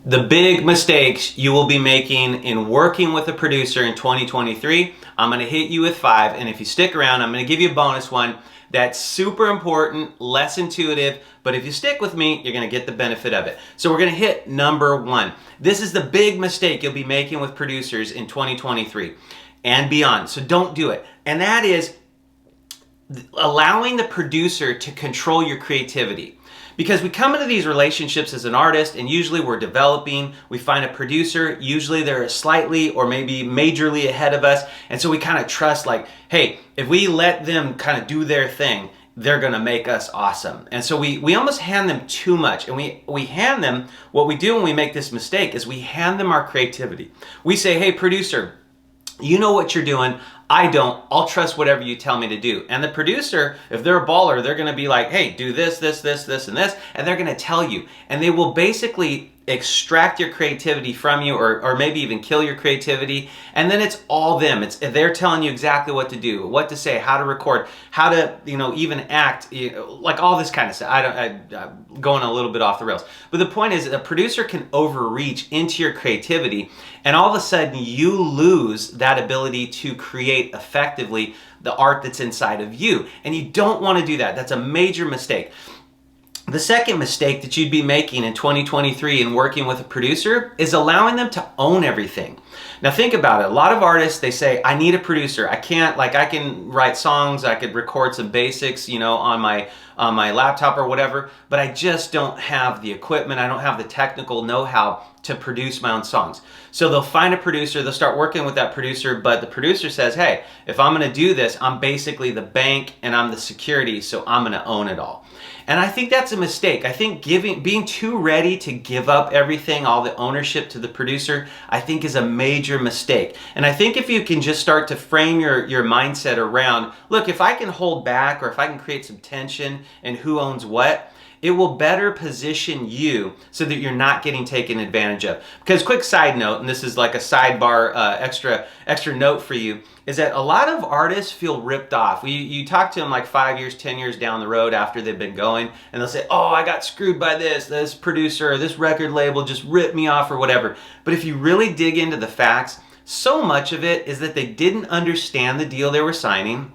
The big mistakes you will be making in working with a producer in 2023, I'm going to hit you with 5, and if you stick around, I'm going to give you a bonus one that's super important, less intuitive, but if you stick with me, you're going to get the benefit of it. So we're going to hit number 1. This is the big mistake you'll be making with producers in 2023 and beyond, so don't do it. And that is allowing the producer to control your creativity. Because we come into these relationships as an artist, and usually we're developing, we find a producer, usually they're slightly or maybe majorly ahead of us, and so we kind of trust like, hey, if we let them kind of do their thing, they're gonna make us awesome. And so we almost hand them too much, and we hand them, what we do when we make this mistake is we hand them our creativity. We say, hey producer, you know what you're doing, I don't, I'll trust whatever you tell me to do. And the producer, if they're a baller, they're gonna be like, hey, do this, this, this, this, and this, and they're gonna tell you. And they will basically extract your creativity from you, or maybe even kill your creativity, and then it's all them. They're telling you exactly what to do, what to say, how to record, how to, even act, like all this kind of stuff. I'm going a little bit off the rails. But the point is, a producer can overreach into your creativity, and all of a sudden you lose that ability to create effectively the art that's inside of you. And you don't want to do that. That's a major mistake. The second mistake that you'd be making in 2023 in working with a producer is allowing them to own everything. Now think about it. A lot of artists, they say, I need a producer. I can write songs, I could record some basics, on my laptop or whatever, but I just don't have the equipment, I don't have the technical know-how to produce my own songs. So they'll find a producer, they'll start working with that producer, but the producer says, hey, if I'm gonna do this, I'm basically the bank and I'm the security, so I'm gonna own it all. And I think that's a mistake. I think being too ready to give up everything, all the ownership to the producer, I think is a major mistake. And I think if you can just start to frame your mindset around, look, if I can hold back or if I can create some tension in who owns what, it will better position you so that you're not getting taken advantage of. Because quick side note, and this is like a sidebar extra note for you, is that a lot of artists feel ripped off. You talk to them like 5 years, 10 years down the road after they've been going, and they'll say, oh, I got screwed by this producer, or this record label just ripped me off or whatever. But if you really dig into the facts, so much of it is that they didn't understand the deal they were signing,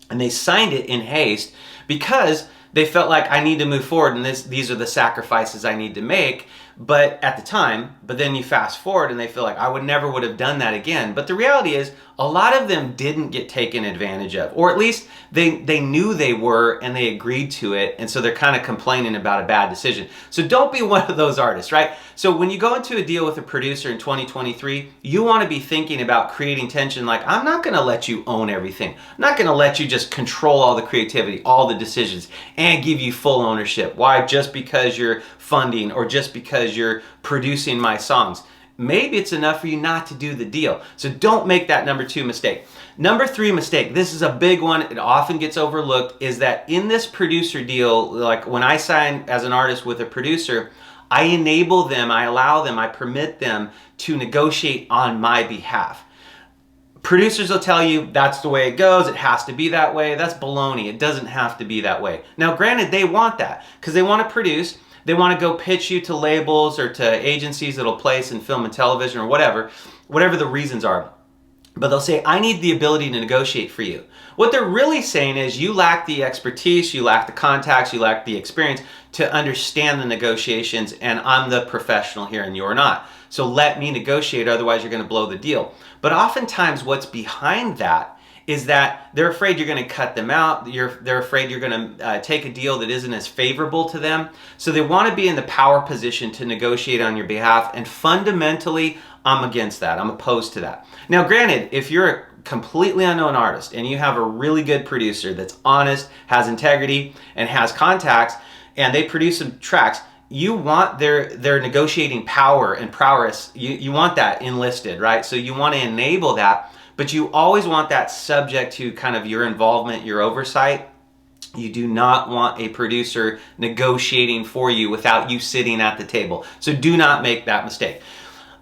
and they signed it in haste because they felt like I need to move forward and these are the sacrifices I need to make, but at the time, but then you fast forward and they feel like I would have done that again. But the reality is a lot of them didn't get taken advantage of, or at least they knew they were and they agreed to it, and so they're kind of complaining about a bad decision. So don't be one of those artists, right? So when you go into a deal with a producer in 2023, you want to be thinking about creating tension like, I'm not going to let you own everything. I'm not going to let you just control all the creativity, all the decisions, and give you full ownership. Why? Just because you're funding or just because you're producing my songs. Maybe it's enough for you not to do the deal. So don't make that number 2 mistake. Number 3 mistake, this is a big one, it often gets overlooked, is that in this producer deal, like when I sign as an artist with a producer, I enable them, I allow them, I permit them to negotiate on my behalf. Producers will tell you that's the way it goes, it has to be that way. That's baloney, it doesn't have to be that way. Now granted, they want that because they want to produce, they want to go pitch you to labels or to agencies that'll place in film and television or whatever the reasons are. But they'll say, I need the ability to negotiate for you. What they're really saying is you lack the expertise, you lack the contacts, you lack the experience to understand the negotiations, and I'm the professional here and you're not. So let me negotiate, otherwise you're going to blow the deal. But oftentimes what's behind that is that they're afraid you're going to cut them out. They're afraid you're going to take a deal that isn't as favorable to them. So they want to be in the power position to negotiate on your behalf. And fundamentally, I'm against that. I'm opposed to that. Now, granted, if you're a completely unknown artist and you have a really good producer that's honest, has integrity, and has contacts, and they produce some tracks, you want their negotiating power and prowess. You want that enlisted, right? So you want to enable that. But you always want that subject to kind of your involvement, your oversight. You do not want a producer negotiating for you without you sitting at the table. So do not make that mistake.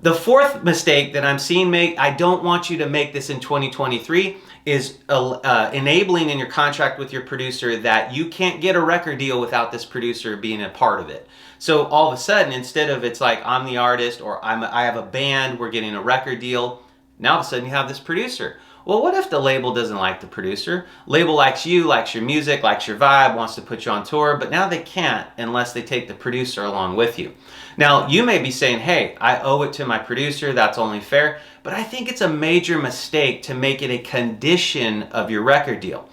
The fourth mistake that I'm seeing I don't want you to make this in 2023, is enabling in your contract with your producer that you can't get a record deal without this producer being a part of it. So all of a sudden, instead of it's like I'm the artist or I have a band, we're getting a record deal, now all of a sudden you have this producer. Well, what if the label doesn't like the producer? Label likes you, likes your music, likes your vibe, wants to put you on tour, but now they can't unless they take the producer along with you. Now, you may be saying, hey, I owe it to my producer, that's only fair, but I think it's a major mistake to make it a condition of your record deal.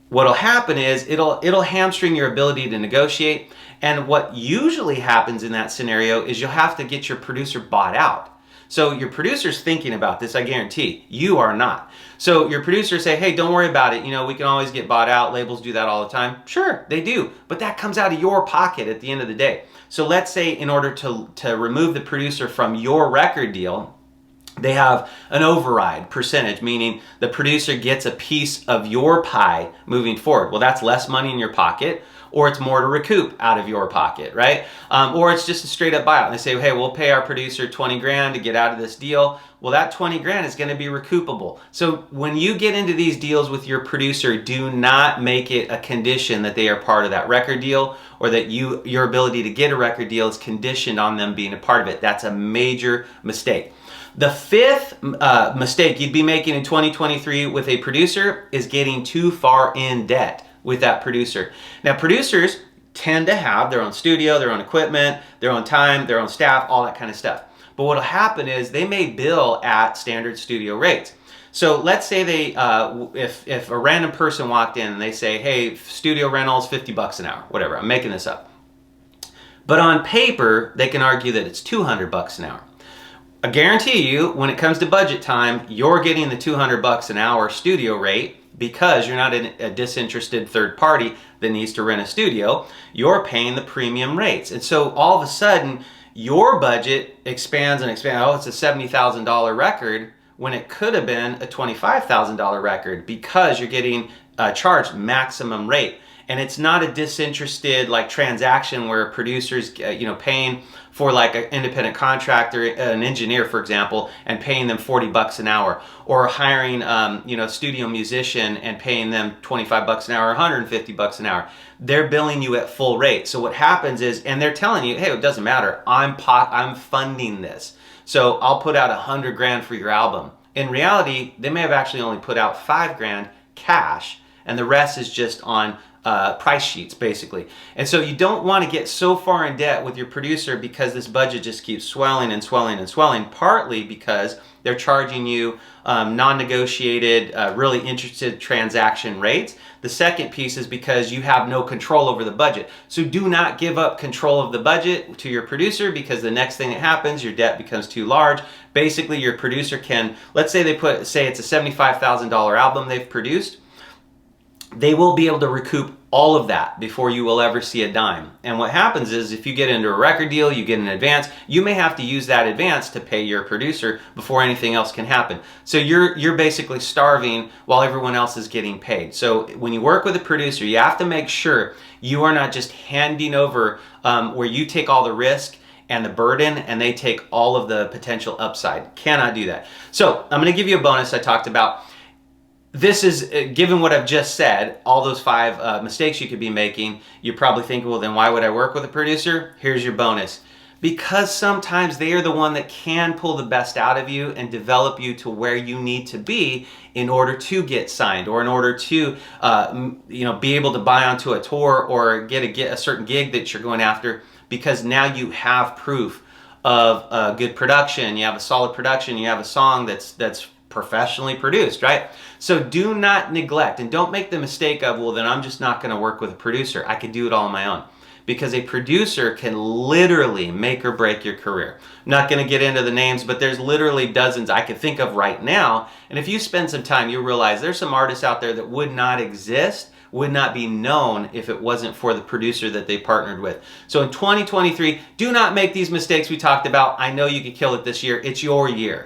What'll happen is it'll hamstring your ability to negotiate, and what usually happens in that scenario is you'll have to get your producer bought out. So your producer's thinking about this, I guarantee. You are not. So your producer say, hey, don't worry about it. You know, we can always get bought out. Labels do that all the time. Sure, they do. But that comes out of your pocket at the end of the day. So let's say in order to remove the producer from your record deal, they have an override percentage, meaning the producer gets a piece of your pie moving forward. Well, that's less money in your pocket, or it's more to recoup out of your pocket, right? Or it's just a straight up buyout. And they say, hey, we'll pay our producer 20 grand to get out of this deal. Well, that 20 grand is gonna be recoupable. So when you get into these deals with your producer, do not make it a condition that they are part of that record deal, or that your ability to get a record deal is conditioned on them being a part of it. That's a major mistake. The fifth mistake you'd be making in 2023 with a producer is getting too far in debt with that producer. Now, producers tend to have their own studio, their own equipment, their own time, their own staff, all that kind of stuff. But what'll happen is they may bill at standard studio rates. So let's say they, if a random person walked in and they say, hey, studio rentals, 50 bucks an hour, whatever, I'm making this up. But on paper, they can argue that it's 200 bucks an hour. I guarantee you, when it comes to budget time, you're getting the 200 bucks an hour studio rate because you're not a disinterested third party that needs to rent a studio. You're paying the premium rates. And so all of a sudden, your budget expands and expands. Oh, it's a $70,000 record when it could have been a $25,000 record because you're getting charged maximum rate. And it's not a disinterested like transaction where a producer's paying for like an independent contractor, an engineer, for example, and paying them 40 bucks an hour, or hiring a studio musician and paying them 25 bucks an hour, 150 bucks an hour. They're billing you at full rate. So what happens is, and they're telling you, hey, it doesn't matter. I'm funding this. So I'll put out 100 grand for your album. In reality, they may have actually only put out 5 grand cash, and the rest is just on price sheets, basically. And so you don't want to get so far in debt with your producer because this budget just keeps swelling and swelling and swelling, partly because they're charging you non-negotiated, really interested transaction rates. The second piece is because you have no control over the budget. So do not give up control of the budget to your producer, because the next thing that happens, your debt becomes too large. Basically, your producer can, let's say say it's a $75,000 album they've produced, they will be able to recoup all of that before you will ever see a dime. And what happens is, if you get into a record deal, you get an advance, you may have to use that advance to pay your producer before anything else can happen. So you're basically starving while everyone else is getting paid. So when you work with a producer, you have to make sure you are not just handing over where you take all the risk and the burden and they take all of the potential upside. Cannot do that. So I'm going to give you a bonus I talked about. This is, given what I've just said, all those 5 mistakes you could be making, you're probably thinking, well, then why would I work with a producer? Here's your bonus. Because sometimes they are the one that can pull the best out of you and develop you to where you need to be in order to get signed, or in order to be able to buy onto a tour or get a certain gig that you're going after, because now you have proof of good production, you have a solid production, you have a song that's professionally produced, right? So do not neglect, and don't make the mistake of, well, then I'm just not going to work with a producer. I could do it all on my own. Because a producer can literally make or break your career. I'm not going to get into the names, but there's literally dozens I could think of right now. And if you spend some time, you'll realize there's some artists out there that would not exist, would not be known if it wasn't for the producer that they partnered with. So in 2023, do not make these mistakes we talked about. I know you could kill it this year. It's your year.